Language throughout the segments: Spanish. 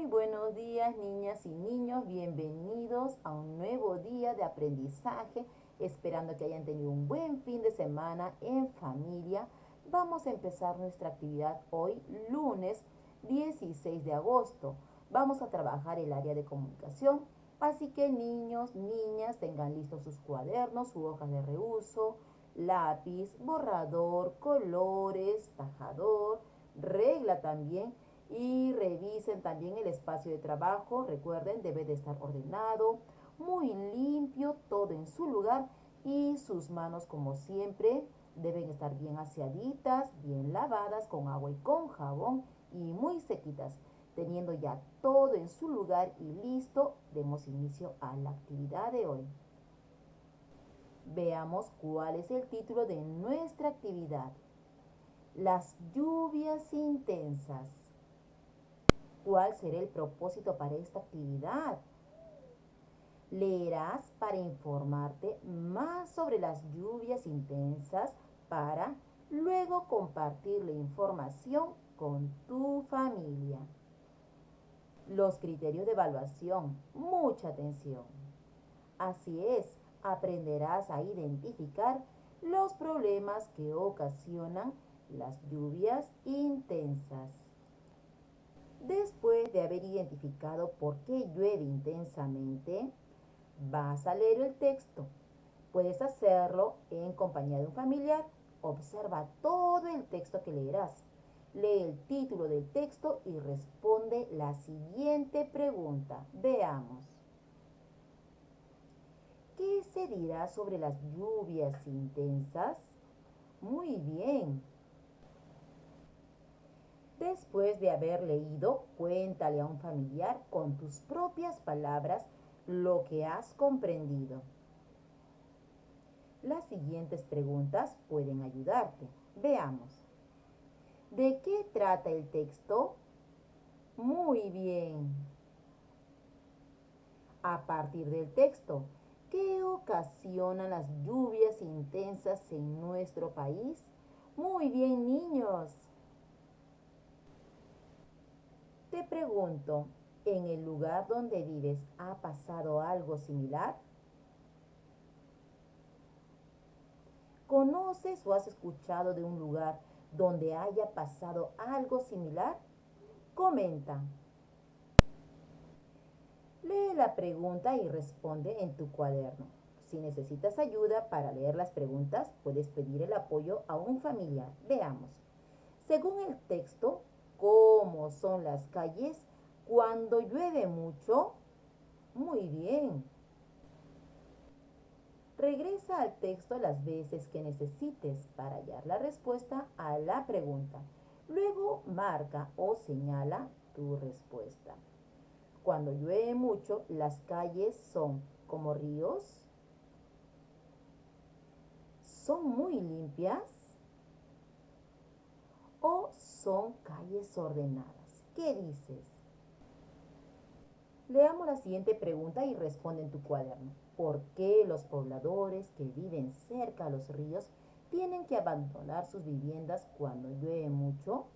buenos días, niñas y niños. Bienvenidos a un nuevo día de aprendizaje. Esperando que hayan tenido un buen fin de semana en familia. Vamos a empezar nuestra actividad hoy, lunes 16 de agosto. Vamos a trabajar el área de comunicación. Así que niños, niñas, tengan listos sus cuadernos, sus hojas de reuso, lápiz, borrador, colores, tajador, regla también, y revisen también el espacio de trabajo. Recuerden, debe de estar ordenado, muy limpio, todo en su lugar, y sus manos, como siempre, deben estar bien aseaditas, bien lavadas con agua y con jabón y muy sequitas. Teniendo ya todo en su lugar y listo, demos inicio a la actividad de hoy. Veamos cuál es el título de nuestra actividad. Las lluvias intensas. ¿Cuál será el propósito para esta actividad? Leerás para informarte más sobre las lluvias intensas para luego compartir la información con tu familia. Los criterios de evaluación. Mucha atención. Así es, aprenderás a identificar los problemas que ocasionan las lluvias intensas. Después de haber identificado por qué llueve intensamente, vas a leer el texto. Puedes hacerlo en compañía de un familiar. Observa todo el texto que leerás. Lee el título del texto y responde la siguiente pregunta. Veamos. ¿Qué se dirá sobre las lluvias intensas? Muy bien. Después de haber leído, cuéntale a un familiar con tus propias palabras lo que has comprendido. Las siguientes preguntas pueden ayudarte. Veamos. ¿De qué trata el texto? Muy bien. A partir del texto, ¿qué ocasionan las lluvias intensas en nuestro país? Muy bien, niños. Te pregunto, ¿en el lugar donde vives ha pasado algo similar? ¿Conoces o has escuchado de un lugar donde haya pasado algo similar? Comenta. Lee la pregunta y responde en tu cuaderno. Si necesitas ayuda para leer las preguntas, puedes pedir el apoyo a un familiar. Veamos. Según el texto, ¿cómo son las calles cuando llueve mucho? Muy bien. Regresa al texto las veces que necesites para hallar la respuesta a la pregunta. Luego marca o señala tu respuesta. Cuando llueve mucho, las calles son como ríos. ¿Son muy limpias? ¿O son calles ordenadas? ¿Qué dices? Leamos la siguiente pregunta y responde en tu cuaderno. ¿Por qué los pobladores que viven cerca a los ríos tienen que abandonar sus viviendas cuando llueve mucho?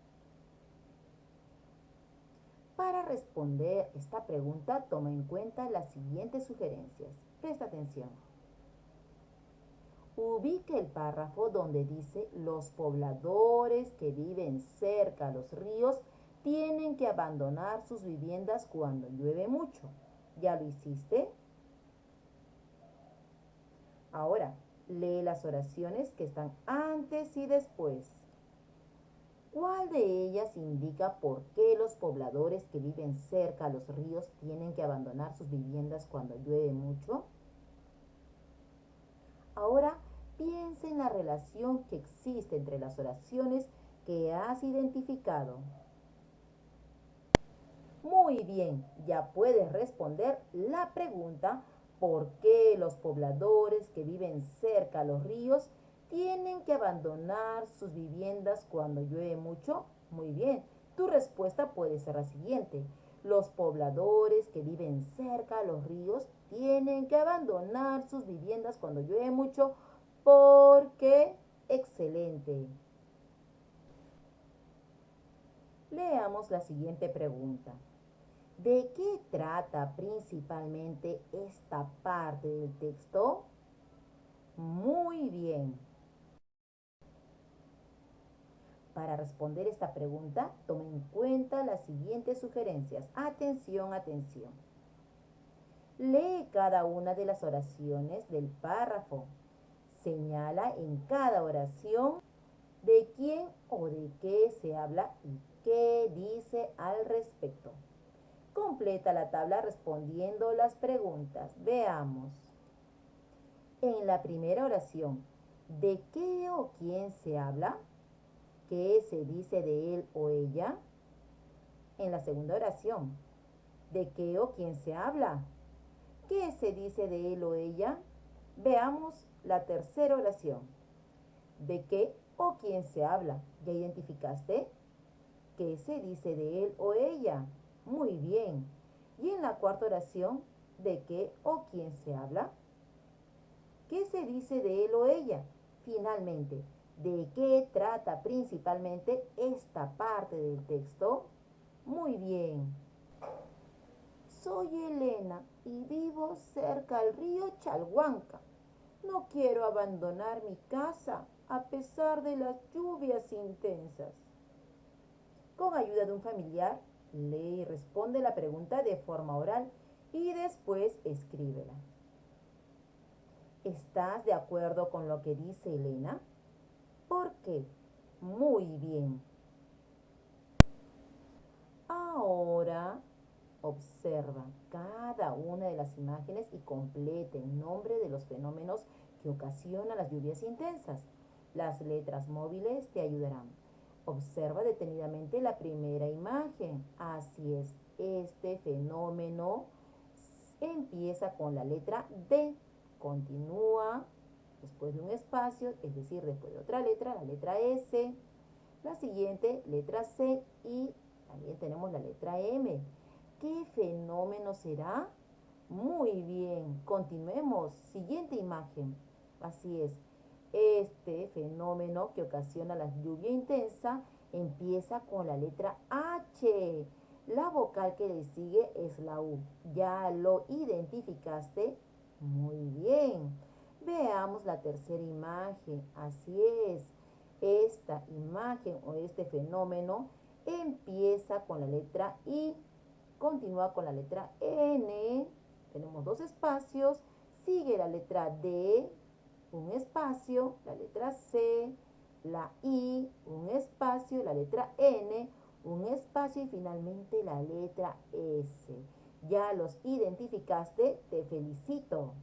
Para responder esta pregunta, toma en cuenta las siguientes sugerencias. Presta atención. Ubique el párrafo donde dice los pobladores que viven cerca a los ríos tienen que abandonar sus viviendas cuando llueve mucho. ¿Ya lo hiciste? Ahora, lee las oraciones que están antes y después. ¿Cuál de ellas indica por qué los pobladores que viven cerca a los ríos tienen que abandonar sus viviendas cuando llueve mucho? Ahora, piensa en la relación que existe entre las oraciones que has identificado. Muy bien, ya puedes responder la pregunta ¿por qué los pobladores que viven cerca a los ríos tienen que abandonar sus viviendas cuando llueve mucho? Muy bien, tu respuesta puede ser la siguiente. Los pobladores que viven cerca a los ríos tienen que abandonar sus viviendas cuando llueve mucho porque... Excelente. Leamos la siguiente pregunta. ¿De qué trata principalmente esta parte del texto? Muy bien. Para responder esta pregunta, tome en cuenta las siguientes sugerencias. Atención, atención. Lee cada una de las oraciones del párrafo. Señala en cada oración de quién o de qué se habla y qué dice al respecto. Completa la tabla respondiendo las preguntas. Veamos. En la primera oración, ¿de qué o quién se habla? ¿Qué se dice de él o ella? En la segunda oración, ¿de qué o quién se habla? ¿Qué se dice de él o ella? Veamos la tercera oración. ¿De qué o quién se habla? ¿Ya identificaste? ¿Qué se dice de él o ella? Muy bien. Y en la cuarta oración, ¿de qué o quién se habla? ¿Qué se dice de él o ella? Finalmente, ¿de qué trata principalmente esta parte del texto? Muy bien. Soy Elena y vivo cerca al río Chalhuanca. No quiero abandonar mi casa a pesar de las lluvias intensas. Con ayuda de un familiar, lee y responde la pregunta de forma oral y después escríbela. ¿Estás de acuerdo con lo que dice Elena? ¿Por qué? Muy bien. Ahora observa cada una de las imágenes y complete el nombre de los fenómenos que ocasionan las lluvias intensas. Las letras móviles te ayudarán. Observa detenidamente la primera imagen. Así es, este fenómeno empieza con la letra D, continúa después de un espacio, es decir, después de otra letra, la letra S, la siguiente, letra C y también tenemos la letra M. ¿Qué fenómeno será? Muy bien, continuemos. Siguiente imagen. Así es. Este fenómeno que ocasiona la lluvia intensa empieza con la letra H. La vocal que le sigue es la U. ¿Ya lo identificaste? Muy bien. Veamos la tercera imagen. Así es. Esta imagen o este fenómeno empieza con la letra I, continúa con la letra N, tenemos dos espacios, sigue la letra D, un espacio, la letra C, la I, un espacio, la letra N, un espacio y finalmente la letra S. ¿Ya los identificaste? Te felicito.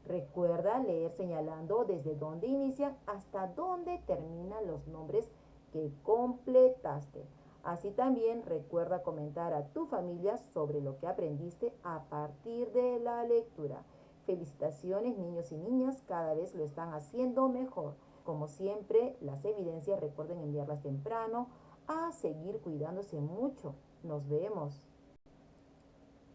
Recuerda leer señalando desde dónde inician hasta dónde terminan los nombres que completaste. Así también recuerda comentar a tu familia sobre lo que aprendiste a partir de la lectura. Felicitaciones niños y niñas, cada vez lo están haciendo mejor. Como siempre, las evidencias recuerden enviarlas temprano, a seguir cuidándose mucho. Nos vemos.